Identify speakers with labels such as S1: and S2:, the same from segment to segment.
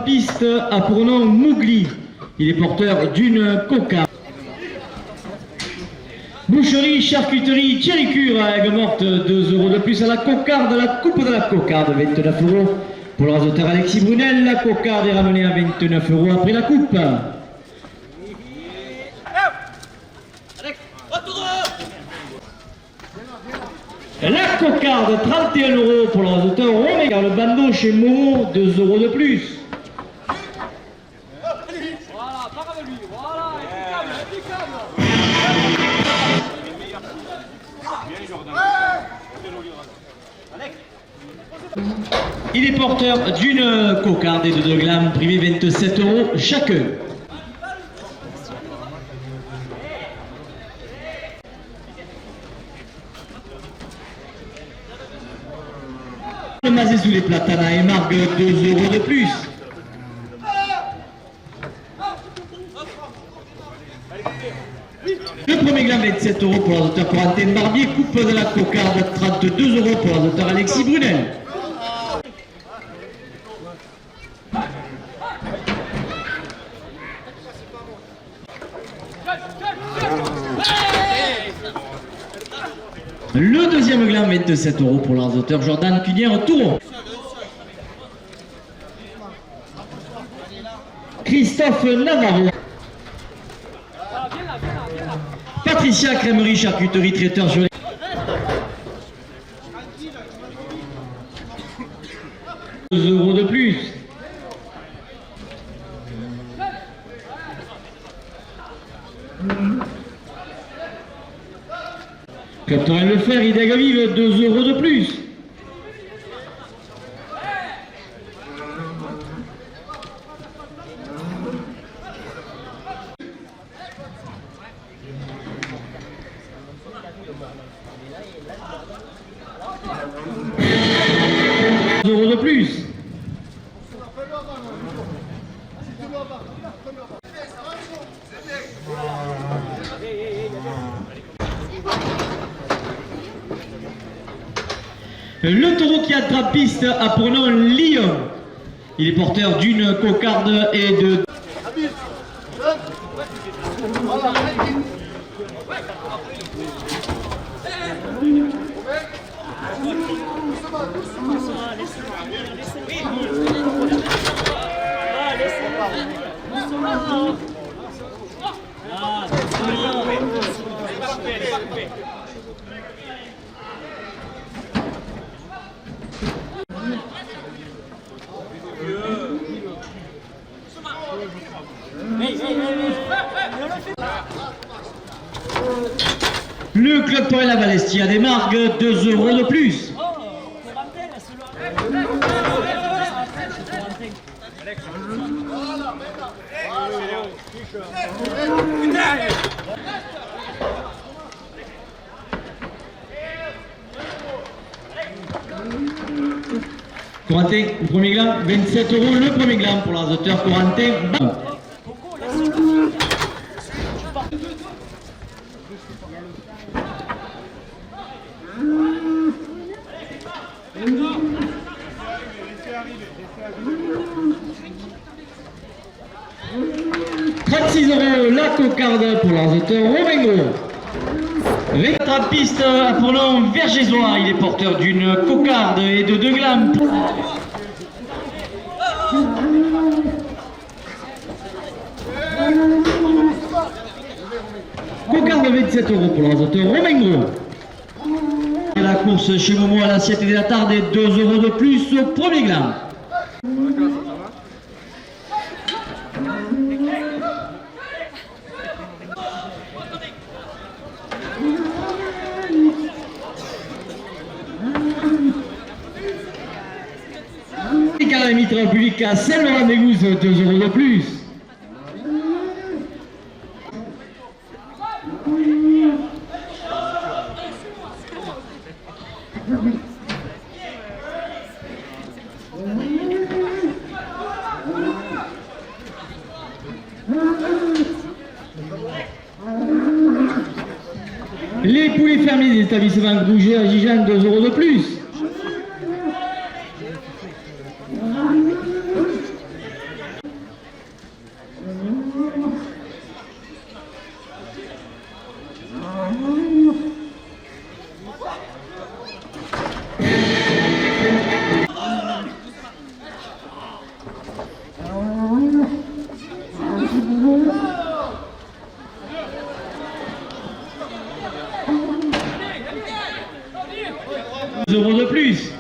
S1: trappiste a pour nom Mougli. Il est porteur d'une cocarde. Boucherie, charcuterie, Thierry Cure à Aigues-Mortes, 2 € de plus à la cocarde, la coupe de la cocarde, 29 €. Pour le rasoteur Alexis Brunel, la cocarde est ramenée à 29 € après la coupe. La cocarde, 31 € pour le rasoteur Roméga. Le bandeau chez Momo, 2 € de plus.
S2: Voilà, par avec lui, voilà, impeccable.
S1: Il est porteur d'une cocarde et de 2 glammes, privé 27 € chacun. Le masé sous les platanas et marque 2 € de plus. Le premier gland 27 € pour l'azoteur Corentin Barbier, coupe de la cocarde 32 € pour l'azoteur Alexis Brunel. Le deuxième gland 27 € pour l'azoteur Jordan Cunière-Touron. Christophe Navarro. Patricia Crèmerie, charcuterie, traiteur sur les... 2 € de plus. Captain Le Fer, Idéga Vive, 2 € de plus. Euros de plus. Le taureau qui attrape piste a pour nom Lyon. Il est porteur d'une cocarde et de... Le club Torella Balestia démarque 2 € de plus. Corentin, le premier gland, 27 €, le premier gland pour l'azoteur Corentin. €, la cocarde pour l'azoteur Romengo. Rétrapiste pour nom Vergésois, il est porteur d'une cocarde et de 2 glammes. Cocarde 27 € pour l'azoteur Romengo. La course chez Momo à l'assiette des attardes et 2 € de plus au premier gland. La Mitra Public à Saint-Laurent-des-Gousses, 2 € de plus. Les poulets fermiers des établissements Grouget à Gijane, 2 € de plus. euros de plus.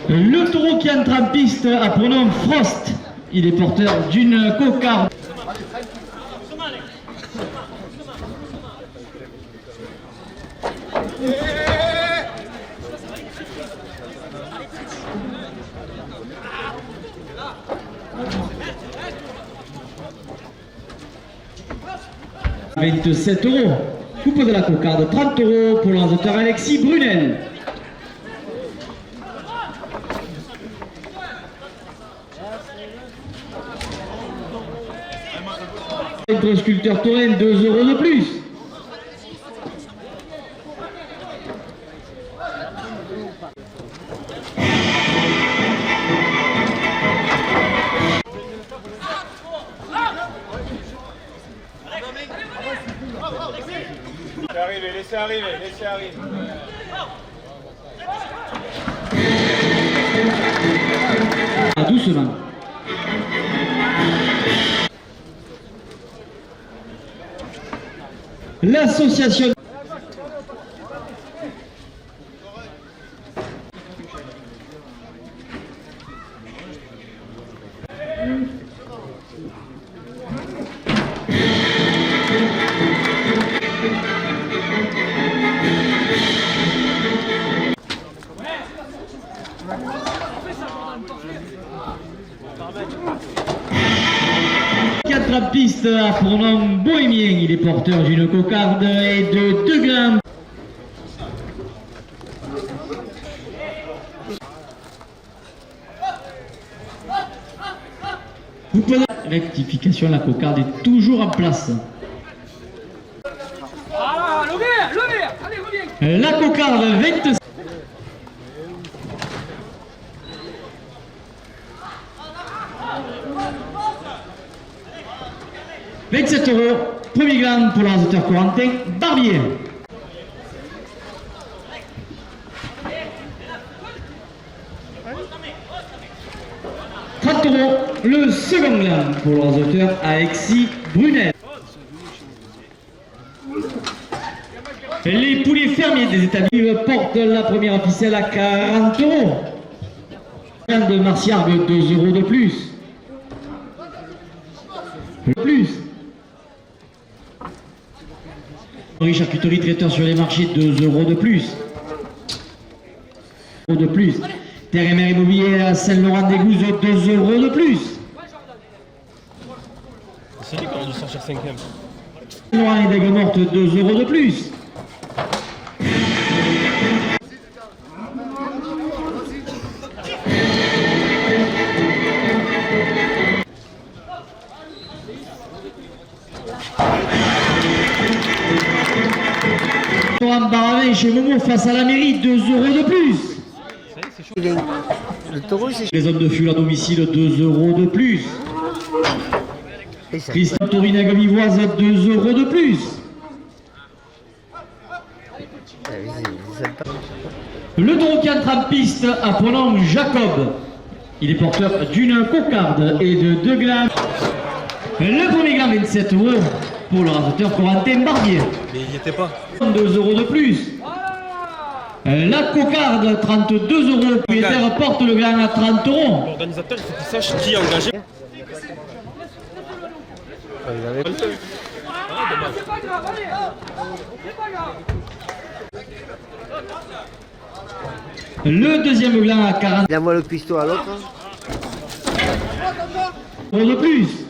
S1: Le taureau qui entre en piste a pour nom Frost. Il est porteur d'une cocarde. « 27 euros. Coupe de la cocarde, 30 euros pour l'organisateur Alexis Brunel. Entre sculpteur taurin, 2 euros de plus.
S2: Laissez arriver.
S1: Ah, doucement. L'association piste à pour nom bohémien, il est porteur d'une cocarde et de 2 grammes. Vous pouvez... Rectification, la cocarde est toujours en place.
S2: Voilà, le vert, allez, reviens.
S1: La cocarde 25. « 27 euros, premier gland pour l'organisateur Corentin Barbier. » 30 euros, le second gland pour l'organisateur Alexis Brunel. Les poulets fermiers des établissements portent la première officielle à 40 euros. Gland de Marciargue, 2 euros de plus. Charcuterie traiteur sur les marchés, 2 euros de plus. Terre et mer immobilier à Saint-Laurent-des-Gouzes, 2 euros de plus.
S3: C'est lui qui aurait dû sortir 5e.
S1: Saint-Laurent et d'Aigues-Mortes, 2 euros de plus. Baravin chez Momo face à la mairie, 2 euros de plus.
S4: Le taureau, c'est...
S1: Les zones de fuel à domicile, 2 euros de plus. Christophe Taurine à Gabivoise, 2 euros de plus. Le taureau qui entre en piste a pour nom Jacob. Il est porteur d'une cocarde et de 2 glands. Le premier gland, 27 euros pour le raseteur Corentin Barbier.
S3: Mais il n'y était pas.
S1: 2 euros de plus. La cocarde, 32 euros. Le propriétaire porte le gland à 30 euros.
S3: L'organisateur, il faut qu'il sache qui est engagé.
S2: C'est pas grave, allez. C'est pas grave.
S1: Le deuxième gland à 40
S4: Donne-moi le cuistot à l'autre.
S1: euros de plus.